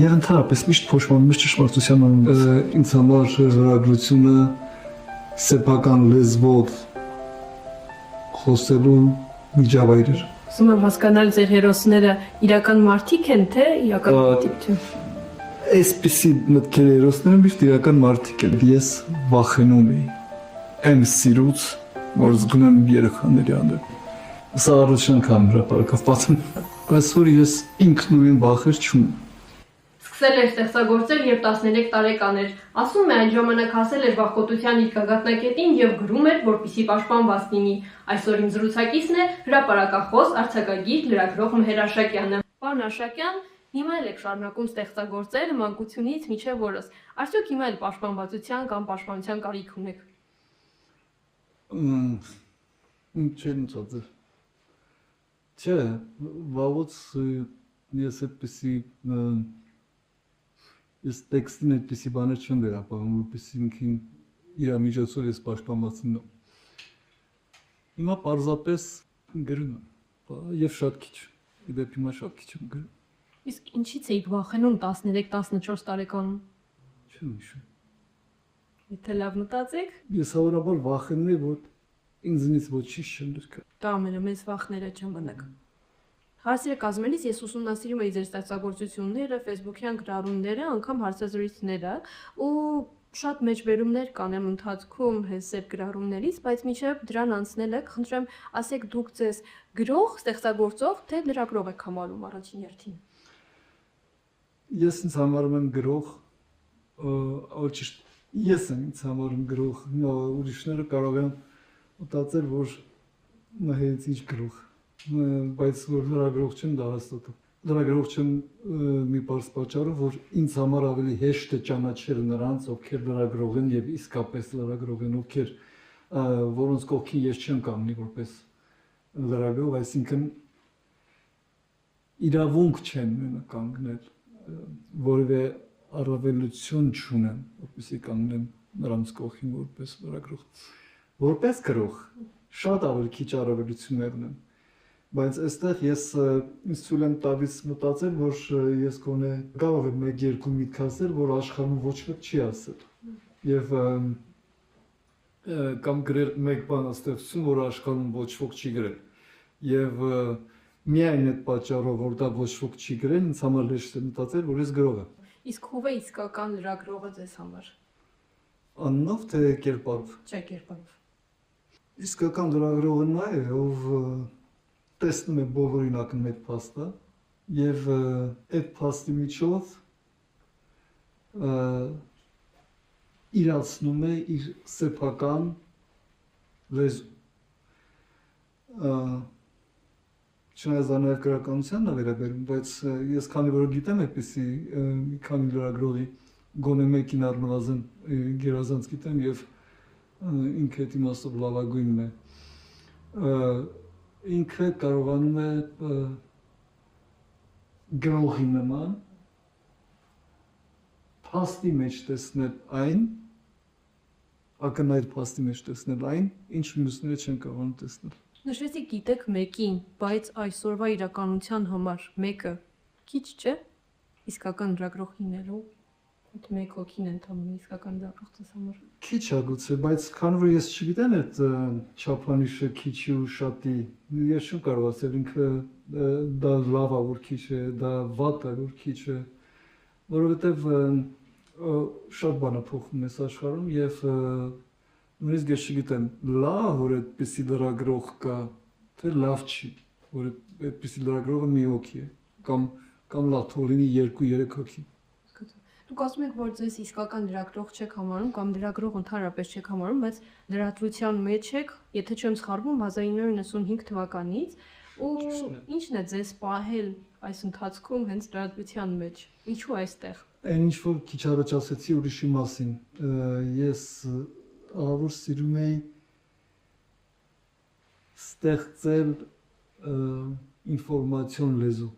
Եվ ընդհանրապես միշտ փոշմանում ես ճշմարտության անունից։ Ինձ համար լրագրությունը սեփական լեզվով խոսելու միջավայր էր։ Ուզում եմ հասկանալ ձեր հերոսները իրական մարդիկ են, թե իրական տիպ։ Այսպիսի մտքեր հերոսները միշտ իրական մարդիկ են։ Ես վախենում էի այն սիրուց, որ զգում եմ երեխաների հանդեպ։ Սա առողջության հրապարակով պատմում, բայց որ ես ինքնուրույն վախեր չունեմ։ Սկսել էր ստեղծագործել, երբ 13 տարեկան էր։ Ասում է, այն ժամանակ հասել էր վախկոտության իր գագաթնակետին եւ գրում էր, որպեսզի պաշտպանված լինի։ Այսօր իմ զրուցակիցն է հրապարակախոս, արձակագիր, լրագրող Մհեր Աշակյանը։ Պարոն Աշակյան, հիմա էլ եք շարունակում ստեղծագործել մանկությունից մինչև օրս։ Արդյոք հիմա էլ պաշտպանվածության կամ պաշտպանության կարիք ունեք։ Չեմ ծածր։ Չէ, վաղուց ես այդպիսի ես տեքստին այդպիսի բաներ չեմ վերապահում, որպեսզի ինքին իր միջոցով ես պաշտպանված լինեմ։ Հիմա պարզապես գրում եմ, եւ շատ քիչ, իդեպ հիմա շատ քիչ եմ գրում։ Իսկ ինչից էիք վախենում 13-14 տարեկանում։ Չեմ հիշում։ Եթե լավ մտածեք։ Ես հավանաբար վախենում եմ, որ ինձնից ոչինչ չեմ դրկա։ Դա ամենամեծ վախները չմնաք։ Հարցերը կազմելիս ես ուսումնասիրում էի ձեր ստեղծագործությունները, Facebook-յան գրառումները, անգամ հարցազրույցները ու շատ մեջբերումներ կան եմ ընթացքում հեսեր գրառումներից, բայց մինչև դրան անցնել եք, խնդրեմ, ասեք դուք ձեզ գրող, ստեղծագործող, թե լրագրող եք համարում առաջին հերթին։ Ես ինձ համարում եմ գրող, ճիշտ ես եմ ինձ համարում գրող, ուրիշները կարող են մտածել, որ նայեց ինչ գրող, բայց որ լրագրող չեմ դա հաստատում։ Լրագրող չեմ մի բարձ պատճառով, որ ինձ համար ավելի հեշտ է ճանաչել նրանց, ովքեր լրագրող են եւ իսկապես լրագրող են, ովքեր որոնց կողքին ես չեմ կանգնի որպես լրագրող, այսինքն իրավունք չեմ ունենա կանգնել, որևէ առավելություն չունեմ, որպեսզի կանգնեմ նրանց կողքին որպես լրագրող։ Որպես գրող շատ ավելի քիչ առավելություններ ունեմ, բայց այստեղ ես ինձ ցույց եմ տալիս մտածել, որ ես գոնե կարող եմ 1-2 միտք ասել, որ աշխարհում ոչ ոք չի ասել։ Եվ կամ գրել մեկ բան աստեղծություն, որ աշխարհում ոչ ոք չի գրել։ Եվ միայն այդ պատճառով, որ դա ոչ ոք չի գրել, ինձ համար հեշտ է մտածել, որ ես գրող եմ։ Իսկ ով է իսկական լրագրողը ձեզ համար։ Անունով թե կերպարով։ Չէ, կերպարով։ Իսկական լրագրողը նա է, ով տեսնում է բոլորին ակն այդ փաստը եւ այդ փաստի միջով իրացնում է իր սեփական լեզու։ Չնայած դա նաև գրականությանն է վերաբերում, բայց ես քանի որ գիտեմ այդպիսի մի քանի լրագրողի գոնե մեկին առնվազն գերազանց գիտեմ եւ ինքը այդ իմաստով լավագույնն է։ Ինքը կարողանում է գրողի նման փաստի մեջ տեսնել այն, ակնհայտ փաստի մեջ տեսնել այն, ինչ մյուսները չեն կարողանում տեսնել։ Նշեցիք գիտեք մեկին, բայց այսօրվա իրականության համար մեկը քիչ չէ, իսկական լրագրող լինելու։ Այդ մեկ հոգին ընդհանրապես իսկական լրագրող ձեզ համար։ Քիչ է գուցե, բայց քանի որ ես չգիտեմ այդ չափանիշը քիչի ու շատի, ես չեմ կարող ասել ինքը դա լավ է, որ քիչ է, դա վատ է, որ քիչ է, որովհետև շատ բան է փոխվում այս աշխարհում եւ նույնիսկ ես չգիտեմ, լավ որ այդպիսի լրագրող կա, թե լավ չի, որ այդպիսի լրագրողը մի հոգի է, կամ լավ թող լինի 2-3 հոգի։ Դուք ասում եք, որ ձեզ իսկական լրագրող չեք համարում կամ լրագրող ընդհանրապես չեք համարում, բայց լրատվության մեջ եք, եթե չեմ սխալվում, 1995 թվականից, ու ի՞նչն է ձեզ պահել այս ընթացքում հենց լրատվության մեջ։ Ինչու այստեղ։ Այն ինչ որ քիչ առաջ ասեցի ուրիշի մասին, ես ահավոր սիրում էի ստեղծել ինֆորմացիոն լեզու։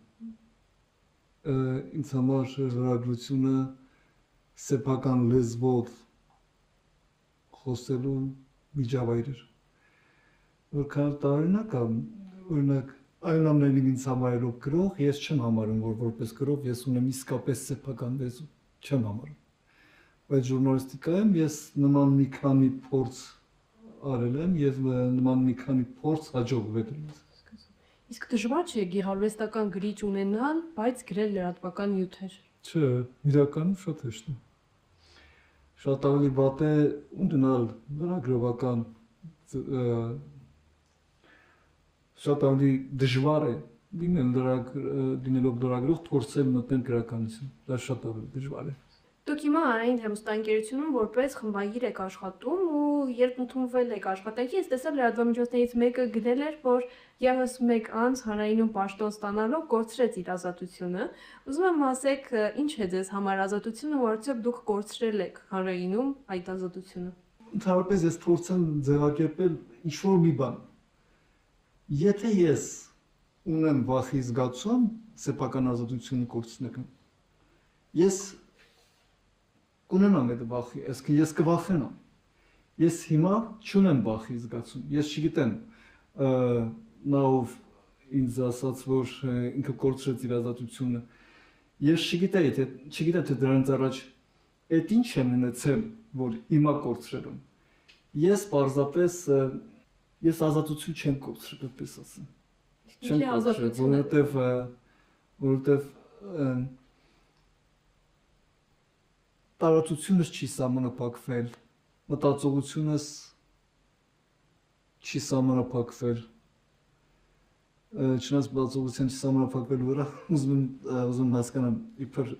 Ինձ համար լրագրությունը սեփական լեզվով խոսելու միջավայր էր։ Որքան տարօրինակ է, օրինակ Այն ամենին ինձ համարելով գրող, ես չեմ համարում, որ որպես գրող ես ունեմ իսկապես սեփական լեզու, չեմ համարում։ Բայց ժուրնալիստիկայում ես նման մի քանի փորձ արել եմ եւ նման մի քանի փորձ հաջողվել է։ Իսկ դժվար չէ գեղարվեստական գրիչ ունենալ, բայց գրել լրատվական նյութեր։ Չէ, իրականում շատ հեշտ է։ Շատ ավելի վատ է ունենալ լրագրողական շատ ավելի դժվար է լինելով լրագրող փորձել մտնել գրականություն։ Դա շատ ավելի դժվար է։ Դուք հիմա Արային հեռուստաընկերությունում որպես խմբագիր եք աշխատում ու երբ ընդունվել եք աշխատանքի, ես տեսա լրատվամիջոցներից մեկը գրել էր, որ եւս մեկ անձ Հանրայինում պաշտոն ստանալով կորցրեց իր ազատությունը։ Ուզում եմ ասեք, ինչ է ձեզ համար ազատությունը, որ արդյոք դուք կորցրել եք Հանրայինում այդ ազատությունը։ Ընդհանրապես ես փորձեմ ձևակերպել ինչ-որ մի բան։ Եթե ես ունեմ վախի զգացում սեփական ազատությունը կորցնելու, ես կունենամ այդ վախի, այսինքն ես կվախենամ։ Ես հիմա չունեմ վախի զգացում։ Ես չգիտեմ, նավ ինձ ասաց, որ ինքը կորցրեց իր ազատությունը։ Ես չգիտեմ թե դրանից առաջ այդ ինչ եմ ունեցել, որ հիմա կորցրել եմ։ Ես պարզապես ես ազատություն չեմ կորցրել, այդպես ասեմ։ Չեմ կորցրել, որովհետև տարածությունս չի սահմանափակվել, մտածողությունս չի սահմանափակվել, չնայած մտածողության չի սահմանափակվել վրա, ուզում հասկանամ իբր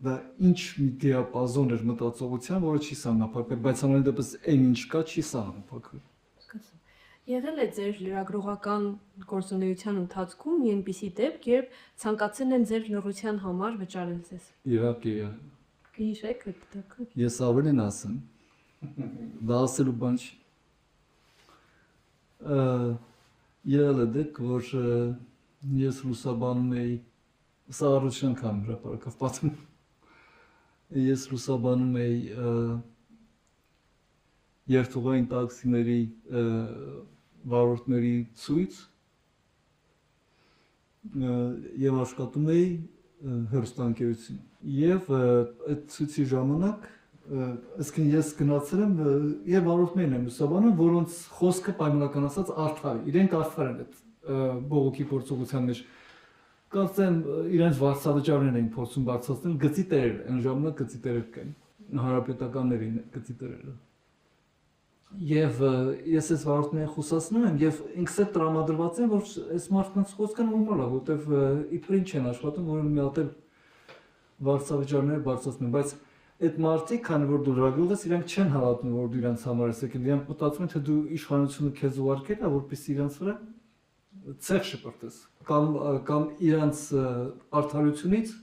դա ինչ մի դիապազոն էր մտածողության, որը չի սահմանափակվել, բայց համենայն դեպս այն ինչ կա չի սահմանափակվել։ Եղել է ձեր լրագրողական գործունեության ընթացքում մի այնպիսի դեպք, երբ ցանկացել են ձեր լրության համար վճարել ձեզ։ Իհարկե, Կհիշեք այդ դեպքը։ ես ավելին ասեմ, դա ասելու բան չի։ Եղել է դեպք, որ ես լուսաբանում էի, սա առաջին անգամ հրապարակավ պատմում, ես լուսաբանում էի երթուղային տաքսիների վարորդների ցույց եւ աշխատում էի հեռուստաընկերությունում եւ այդ ցույցի ժամանակ այսինքն ես գնացել եմ եւ վարորդներն եմ լուսաբանում, որոնց խոսքը պայմանական ասած արդար է, իրենք արդար են այդ բողոքի փորձողության մեջ։ Կարծեմ իրենց վարձավճարներն էին փորձում բարձրացնել, գծի տերեր, այն ժամանակ գծի տերեր կային, հանրապետականների գծի տերերը։ Եվ ես այս վարորդներին խոսացնում եմ եւ ինքս էլ տրամադրված եմ, որ այս մարդկանց խոսքը նորմալ է, որովհետեւ իբր ինչ են աշխատում, որ մի հատ էլ վարձավճարները բարձրացնում են, բայց այդ մարդիկ, քանի որ դու լրագրող ես, իրենք չեն հավատում, որ դու իրենց համար ես եկել, իրենք մտածում են, թե դու իշխանությունը քեզ ուղարկել է, որպեսզի իրենց վրա ցեղ շպրտես, կամ իրենց արդարությունից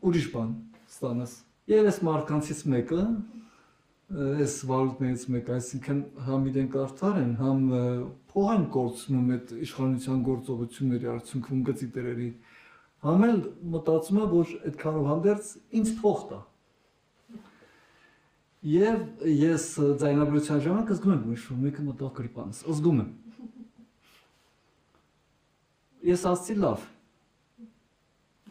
ուրիշ բան ստանաս։ Եվ այս մարդկանցից մեկը այս վարորդներից մեկը, այսինքն համ իրենք արդար են, համ փող են կորցնում այդ իշխանության գործողությունների արդյունքում գծի տերերի, համ էլ մտածում է, որ այդքանով հանդերձ ինձ փող տա։ Եվ ես ձայնագրության ժամանակ զգում եմ, որ մեկը մտավ գրիպանս, զգում եմ։ Ես ասացի լավ,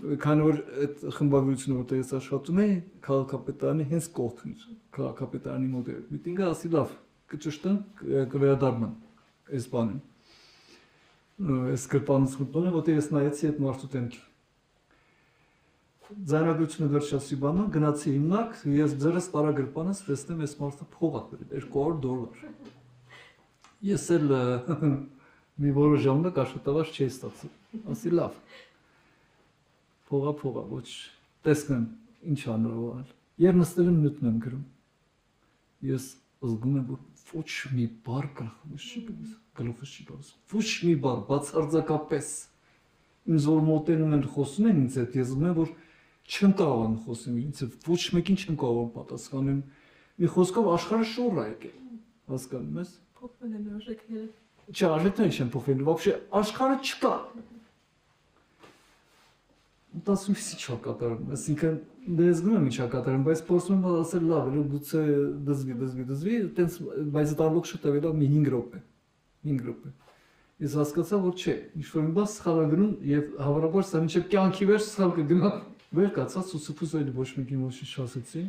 քանի որ այդ խմբագրությունը, որտեղ ես աշխատում էի, քաղաքապետարանի հենց կողքն էր, քաղաքապետարանի մոտ էր միտինգը, ասի լավ, կճշտեն, կվերադառնան այս բանին, այս գրպանությունը, որտեղ ես նայեցի այդ մարդու դեմքին։ Ձայնագրությունը վերջացի բանը, գնացի հիմնակ, ես ձերս տարա գրպանս, տեսնեմ այս մարդը փող ա բերել, $200։ Ես էլ մի որոշ ժամանակ աշխատավարձ չէի ստացել, ասի լավ։ Փողա, ոչ, տեսնեմ, ինչ անրոալ։ Եվ նստել եմ նյութն եմ գրում։ Ես զգում եմ, որ ոչ մի բառ գլուխս չի գալիս, ոչ մի բառ, բացարձակապես։ Ինձ որ մոտենում են խոսում են ինձ հետ, ես զգում եմ, որ չեմ կարողանում խոսեմ ինձ հետ, ոչ մեկին չեմ կարողանում պատասխանել։ Մի խոսքով աշխարհը շուռ է եկել, հասկանում ես։ Փոխվել են արժեքները։ Չէ, արժեքները չեն փոխվել, вообще աշխարհը չկա։ Մտածում եմ ինչ կատարում, այսինքն դες զգում եմ ինչ կատարում, բայց փորձում եմ ասել լավ, գուցե դզվի, այտենց, բայց դա լոք շուտ է վերա մի 5 րոպե։ Ես հասկացա, որ չէ, ինչ-որ մի բան սխալ է գնում եւ հավանաբար սա մինչեւ կյանքի վերջ սխալ կգնա։ Վեր կացած սուսուփուսոյի ոչ մի ոչինչ չասեցի։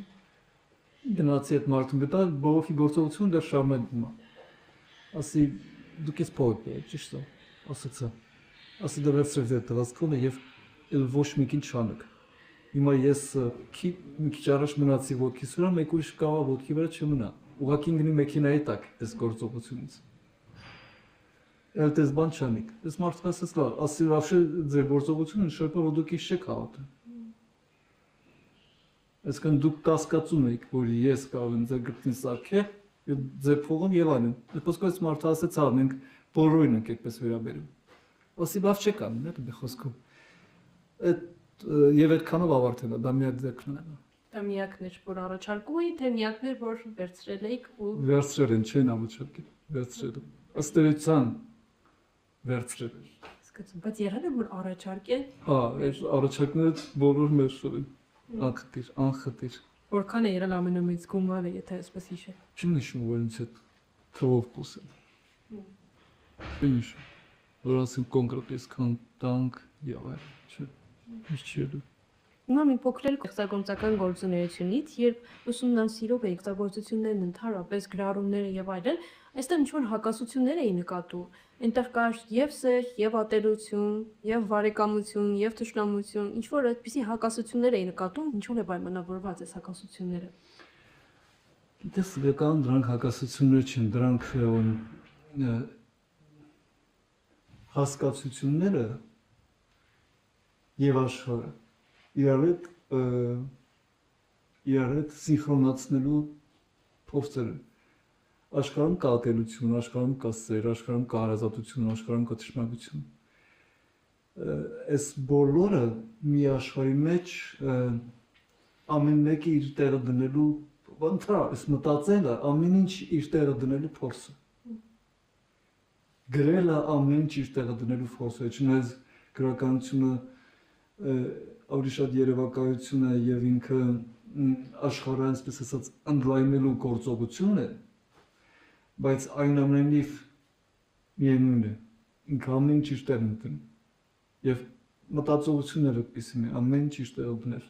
Գնացի այդ մարդուն գտա, բողոքի գործողությունը դեռ շարունակվում է։ Ասի դուք ես փոյտ եք, ճիշտ է, ասացա։ Ասի դա վերցրեք դեր տվասկոնը եւ ոչ մի քիչ չանեք։ Հիմա ես մի քիչ առաջ մնացի ոտքիս վրա, մեկ ուրիշ կավա ոտքի վրա չմնա։ Ուղղակի գնի մեքենայի տակ այս գործողությունից։ Էլ դες բան չանիկ։ Այս մարդը ասաց լավ, ասի вообще ձեր գործողությունը նշանակում որ դուք ինչ չեք հավատում։ Այսինքն դուք կասկածում եք, որ ես կարող եմ ձեր գրքին սարքել, եւ ձեր փողում եւ այլն։ Դեպոսկով այս մարդը ասաց, հա, մենք բոլորին ենք այդպես վերաբերում։ Ասի բավ չեք անում, դա խոսքում։ Այդ եւ այդքանով ավարտել է, դա միակ ձեռքն է։ Դա միակն էր, որ առաջարկում էի, թե միակն էր, որ վերցրել էիք ու Վերցրել են, չեն առաջարկել, վերցրել։ Ըստ էության վերցրել են։ սկսում, բայց եղել է որ առաջարկել, Հա, այս առաջարկները բոլոր մերժել են։ Անխտիր։ որքան է եղել ամենամեծ գումարը, եթե այսպես հիշել։ Չեմ նշում, որ ինձ հետ թվով խոսել։ Ինչ։ Որ ասեմ կոնկրետ այսքան տանկ եւ այլ, չէ։ Ինչ։ Հիմա մի փոքր էլ ստեղծագործական գործունեությունից, երբ ուսումնասիրում եք ստեղծագործություններն ընդհանրապես գրառումները եւ այլն, այստեղ ինչ-որ հակասություններ էի նկատում։ Այնտեղ կար եւ սեր, եւ ատելություն, եւ բարեկամություն, եւ թշնամություն, ինչ-որ այդպիսի հակասություններ էի նկատում, ինչ-որ է պայմանավորված այս հակասությունները։ Դες վեկան դրանք հակասություններ չեն, դրանք հասկացությունները եւ աշխարհը իրար հետ սինխրոնացնելու փորձեր են։ Աշխարհում կա ատելություն, աշխարհում կա սեր, աշխարհում կա հարազատություն, աշխարհում կա թշնամություն։ Այս բոլորը մի աշխարհի մեջ ամեն մեկը իր տեղը դնելու բանտա, այս մտածելը ամեն ինչ իր տեղը դնելու փորձը։ Գրելը ամեն ինչ իր տեղը դնելու փորձը, չնայած գրականությունը ավելի շատ երևակայություն է եւ ինքը աշխարհը այսպես ասած ընդլայնելու գործողություն է, բայց այնուամենայնիվ միևնույն է, ինքը ամեն ինչ իր տեղն է դնում եւ մտածողությունները պիսին է, ամեն ինչ իր տեղը դնել։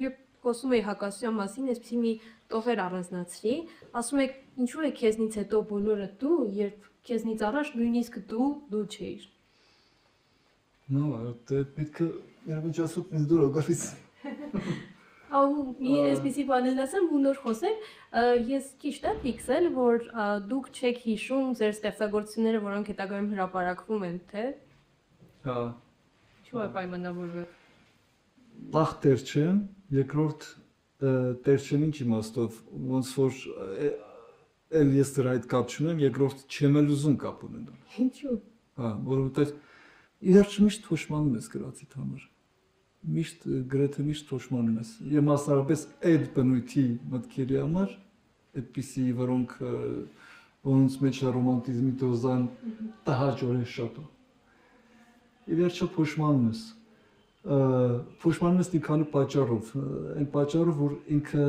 Երբ խոսում էի հակասության մասին, այսպեսի մի տողեր առանձնացրի, ասում եք ինչու է քեզնից հետո բոլորը դու, երբ քեզնից առաջ նույնիսկ դու չէիր։ Նո, դա պետք է երբ ինչ ասում ինձ դուր գալիս։ Ահա մի այսպեսի բաներ ասեմ ու նոր խոսեմ, ես ճիշտ եմ ֆիքսել, որ դուք չեք հիշում ձեր ստեղծագործությունները, որոնք հետագայում հրապարակվում են, թե։ Հա։ Ինչու է պայմանավորվել։ Բախ տեր չեմ, երկրորդ տեր չեմ ինչ իմաստով, ոնց որ էլ ես դրա հետ կապ չունեմ, երկրորդ չեմ էլ ուզում կապ ունենալ։ Ինչու։ Հա, որովհետև իրար միշտ թոշմանում ես գրածիդ համար։ Միշտ գրեթե միշտ թոշմանում ես։ Եվ մասնավորապես այդ բնույթի մտքերի համար, այդպիսի, որոնք ոնց մեջ է ռոմանտիզմի դոզան տհաճորեն շատ է։ Եվ վերջը թոշմանում ես։ Թոշմանում ես մի քանի պատճառով, այն պատճառով, որ ինքը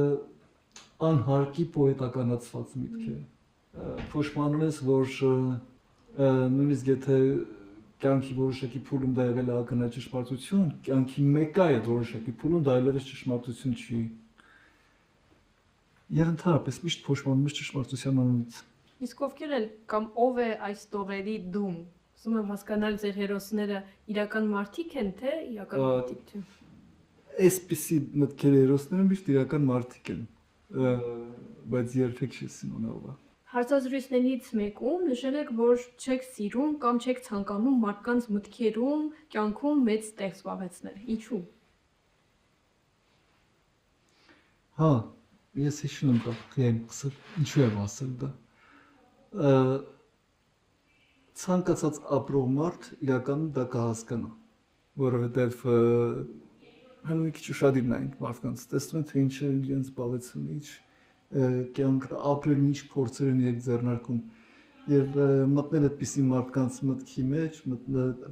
անհարկի պոետականացված միտք է։ Թոշմանում ես, որ նույնիսկ եթե կյանքի որոշակի փուլում դա եղել է ակնհայտ ճշմարտություն, կյանքի մեկը այդ որոշակի փուլում դա այլևս ճշմարտություն չի։ Եվ ընդհանրապես միշտ փոշմանում ես ճշմարտության անունից։ Իսկ ովքեր են կամ ով է այս տողերի դում։ Ուզում եմ հասկանալ ձեր հերոսները իրական մարդիկ են, թե իրական մարդիկ չեն։ Այսպիսի մտքերի հերոսները միշտ իրական մարդիկ են, բայց երբեք չես իմանալու։ Հարցազրույցներից մեկում նշել եք, որ չեք սիրում կամ չեք ցանկանում մարդկանց մտքերում, կյանքում մեծ տեղ զբաղեցնել։ Ինչու։ Հա, ես հիշում եմ կապ ինչու եմ ասել դա։ Ցանկացած ապրող մարդ իրականում դա կհասկանա, որովհետև հենց մի քիչ ուշադիր նայենք մարդկանց, տեսնում են թե ինչ է իրենց զբաղեցնում, ինչ կյանքը ապրել ինչ փորձեր են երբ ձեռնարկում եւ մտնել այդպիսի մարդկանց մտքի մեջ,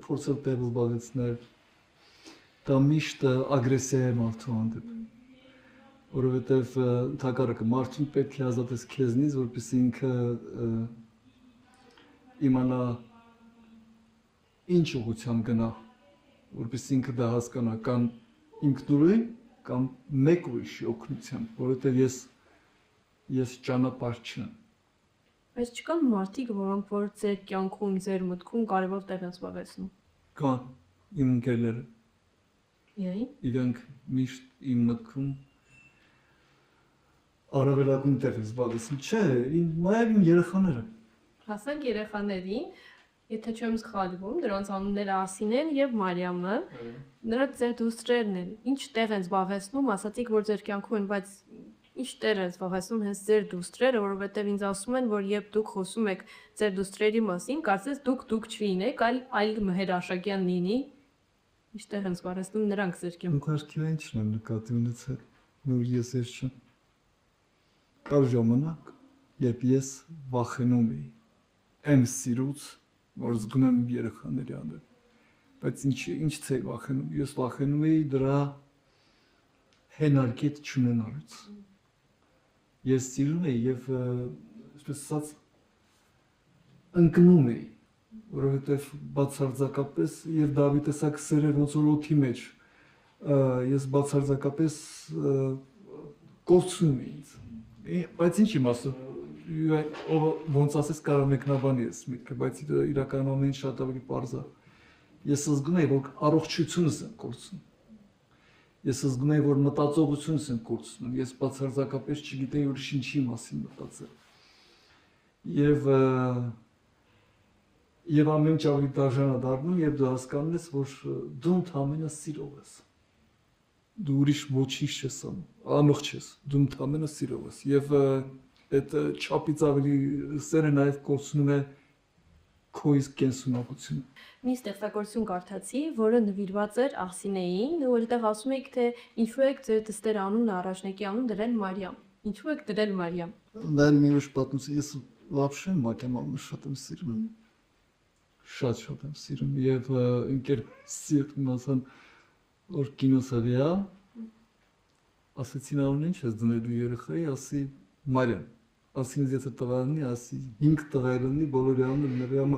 փորձել տեղ զբաղեցնել, դա միշտ ագրեսիա է մարդու հանդեպ, որովհետեւ ընդհակառակը մարդուն պետք է ազատես քեզնից, որպեսզի ինքը իմանա ինչ ուղղությամբ գնա, որպես ինքը դա հասկանա կամ ինքնուրույն կամ մեկ ուրիշի օգնությամբ, որովհետև ես ճանապարհ չեմ։ Բայց չկան մարդիկ, որոնք որ ձեր կյանքում, ձեր մտքում կարևոր տեղ են զբաղեցնում։ Կան իմ ընկերները, Միայն իրենք միշտ իմ մտքում առավելագույն տեղ են զբաղեցնում։ Չէ, նաև իմ երեխաները։ հասանք երեխաներին, եթե չեմ սխալվում, դրանց անունները Ասինեն եւ Մարիամը, նրանք ձեր դուստրերն են։ Ինչ տեղ են զբաղեցնում, ասացիք, որ ձեր կյանքում են, բայց ինչ տեղ են զբաղեցնում հենց ձեր դուստրերը, որովհետեւ ինձ ասում են, որ երբ դուք խոսում եք ձեր դուստրերի մասին, կարծես դուք չլինեք, այլ Մհեր Աշակյան լինի։ Ինչ տեղ են զբաղեցնում նրանք ձեր կյանքում։ Ուղղակի ինչն եմ նկատի ունեցել, որ ես չեմ։ Կար ժամանակ, երբ ես վախենում էի այն սիրուց, որ զգում եմ երեխաների հանդեպ։ Բայց ինչ չէի վախենում, ես վախենում էի դրա հենարկիտ չունենալուց։ Ես սիրում էի եւ այսպես ասած ընկնում էի, որովհետեւ բացարձակապես եւ Դավիթ տեսակ սերեր ոնց որ օդի մեջ ես բացարձակապես կորցնում էի ինձ։ Բայց ինչ իմաստով ոնց ասես կարող մեկնաբանի ես միտքը, բայց իրականում ամեն ինչ շատ ավելի պարզ է։ Ես զգում եմ, որ առողջությունս եմ կորցնում։ Ես զգում եմ, որ մտածողությունս եմ կորցնում։ Ես բացարձակապես չգիտեի որ ինչի մասին մտածել։ Եվ ամեն ինչ ավելի դաժան է դառնում, եւ դու հասկանում ես, որ դու ընդհանրապես սիրով ես։ Դու ուրիշ ոչինչ չես անում, անող չես, դու ընդհանրապես սիրով ես։ Եվ այդ չափից ավելի սերը նաև կորցնում է քո իսկ կենսունակությունը։ Մի ստեղծագործություն կարդացի, որը նվիրված էր Աղսինեին, որտեղ ասում եք, թե ինչու եք ձեր դստեր անունը առաջնակի անուն դրել Մարիամ։ Ինչու եք դրել Մարիամ։ Դա մի ուշ պատմություն, ես вообще Մարիամ անունը շատ եմ սիրում։ Շատ եմ սիրում եւ ինքեր սիրտն ասան որ կինոսավիա ասեցին անունը ինչ ես դնելու երեխայի, ասի Մարիամ։ Ասին եթե տղալնի, ասի 5 տղալնի բոլորի անունը Մարիամ։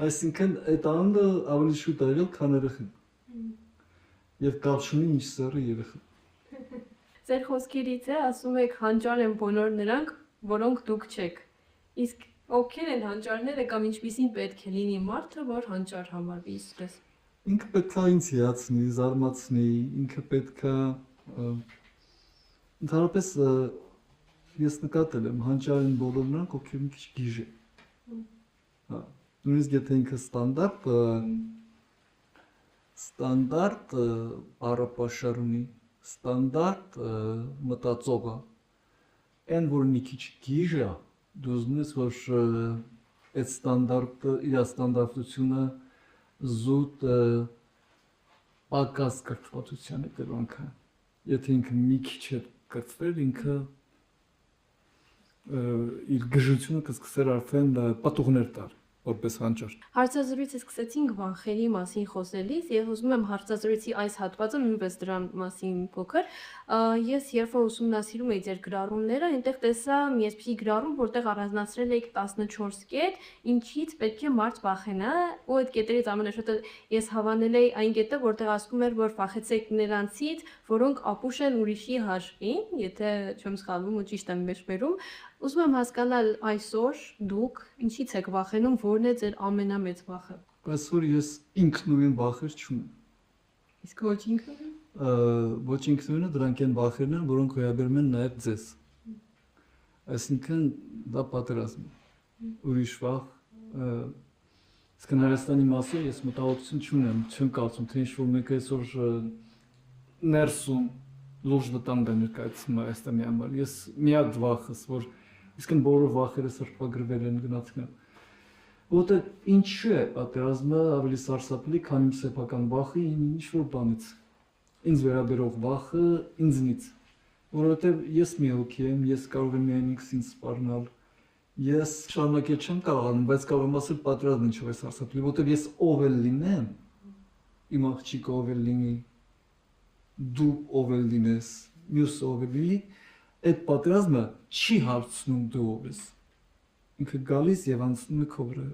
Այսինքն այդ անունը ավելի շուտ աղել քան երեխան։ Եվ կապ չունի ինչ սերը երեխա։ Ձեր խոսքերից է ասում եք հանճար են բոլոր նրանք, որոնք դուք չեք։ Իսկ ովքեր են հանճարները կամ ինչպիսին պետք է լինի մարդը, որ հանճար համարվի իսկպես։ Ինքը պետք է ինձ հիացնի, զարմացնի, ինքը պետք է ընդհանրապես ես նկատել եմ հանճարին բոլոր նրանք, ովքեր մի քիչ գիժ են։ Նույնիսկ եթե ինքը ստանդարտ առապաշար ունի, ստանդարտ մտածող է, այն որ մի քիչ գիժ է, դու զգում ես, որ այդ ստանդարտությունը զուտ պակաս կրթվածության հետևանք է։ Եթե ինքը մի քիչ է կրթվել, ինքը իր գժությունը կսկսեր արդեն պատուղներ տալ, որպես հանճար։ Հարցազրույցը սկսեցինք վախերի մասին խոսելիս եւ ուզում եմ հարցազրույցի այս հատվածը նույնպես դրան մասին փոքր։ Ես երբ որ ուսումնասիրում էի ձեր գրառումները, այնտեղ տեսա մի այսպիսի գրառում, որտեղ առանձնացրել եք 14 կետ, ինչից պետք է մարդ վախենա, ու այդ կետերից ամենաշատը ես հավանել էի այն կետը, որտեղ ասվում էր, որ վախեցեք նրանցից, որոնք ապուշ են ուրիշի հաշվին, եթե չեմ սխալվում ու ճիշտ եմ մեջբերում։ Ուզում եմ հասկանալ այսօր դուք ինչից եք վախենում, որն է ձեր ամենամեծ վախը։ Այսօր ես ինքնուրույն վախեր չունեմ։ Իսկ ոչ ինքնուրույն։ Ոչ ինքնուրույնը դրանք են վախերն են, որոնք վերաբերում են նաև ձեզ։ Այսինքն դա պատերազմ է։ Ուրիշ վախ, իսկ Հայաստանի մասին ես մտահոգություն չունեմ, չեմ կարծում, թե ինչ-որ մեկը այսօր ներսում լուրջ վտանգ է ներկայացնում Հայաստանի համար։ Ես միակ վախս, որ իսկն բոլոր վախերը սրբագրվել են գնացքն։ Որտեղ ինչու է պատերազմը ավելի սարսափելի, քան իմ սեփական վախը ինչ-որ բանից։ Ինձ վերաբերող վախը ինձնից, որովհետև ես մի հոգի եմ, ես կարող եմ միայն ինքս ինձ սպառնալ։ Ես շարունակել չեմ կարողանում, բայց կարող եմ ասել պատերազմը ինչով է սարսափելի, որովհետև ես ով էլ լինեմ, իմ աղջիկը ով էլ լինի, դու ով էլ լինես, մյուսը ով էլ լինի, այդ պատերազմը չի հարցնում դու ով ես։ ինքը գալիս եւ անցնում է քո վրա։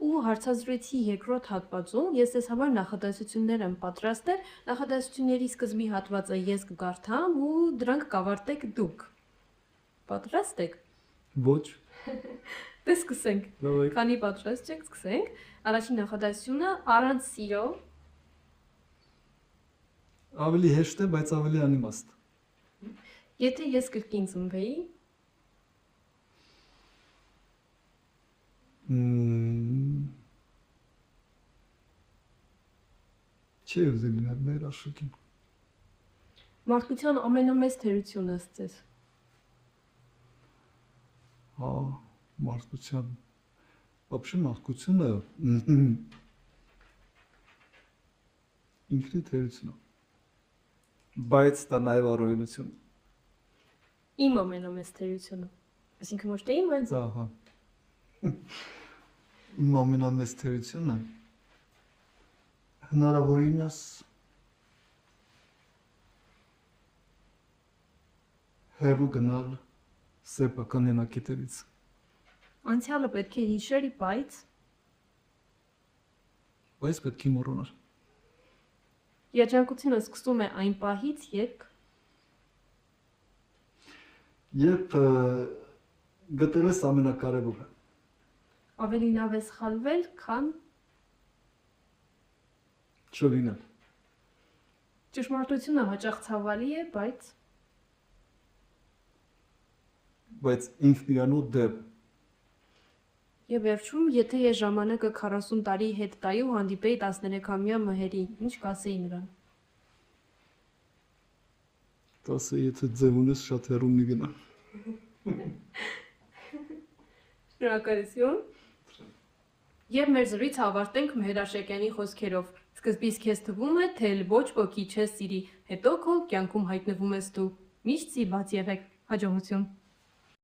Ու հարցազրույցի երկրորդ հատվածում ես ձեզ համար նախադասություններ եմ պատրաստել։ Նախադասությունների սկզբի հատվածը ես կկարդամ ու դրանք կավարտեք դուք։ Պատրաստ եք։ Ոչ, Դե սկսենք։ լավ է։ Քանի պատրաստ եք, սկսենք։ Առաջին նախադասությունը առանց սիրո Ավելի հեշտ է, բայց ավելի անիմաստ։ Եթե ես կրկին ծնվեի, Չի ուզել լինել մեր աշխուկին։ մարդկության ամենամեծ թերությունը ըստ Հա, մարդկության։ Вообще մարդկությունը ինքնի թերությունն է։ Բայց դա նաև առօրինություն։ իմ ամենամեծ թերությունը։ Այսինքն ոչ թե իմ, այլ Դա հա։ Իմ ամենամեծ թերությունը հնարավորինս հեռու գնալ սեփական հենակետերից։ անցյալը պետք է հիշել, բայց Բայց պետք է մոռանալ։ երջանկությունը սկսում է այն պահից, Երբ գտել ես ամենակարևորը։ ավելի լավ է սխալվել, քան Չլինել։ ճշմարտությունը հաճախ ցավալի է, Բայց ինքն իրանոց դեպ եւ վերջում, եթե ես ժամանակը 40 տարի հետ տայի ու հանդիպեի 13-ամյա մհերի, ինչ կասեի նրան։ Տասը եթե ձև ունես շատ հեռու մի գնա։ Շնորհակալություն։ Եվ մեր զրույցը ավարտենք Մհեր Աշակյանի խոսքերով։ Սկզբից քեզ թվում է, թե ոչ ոքի չես սիրի, հետո քո կյանքում հայտնվում ես դու։ Միշտ սիրված եղեք։ Հաջողություն։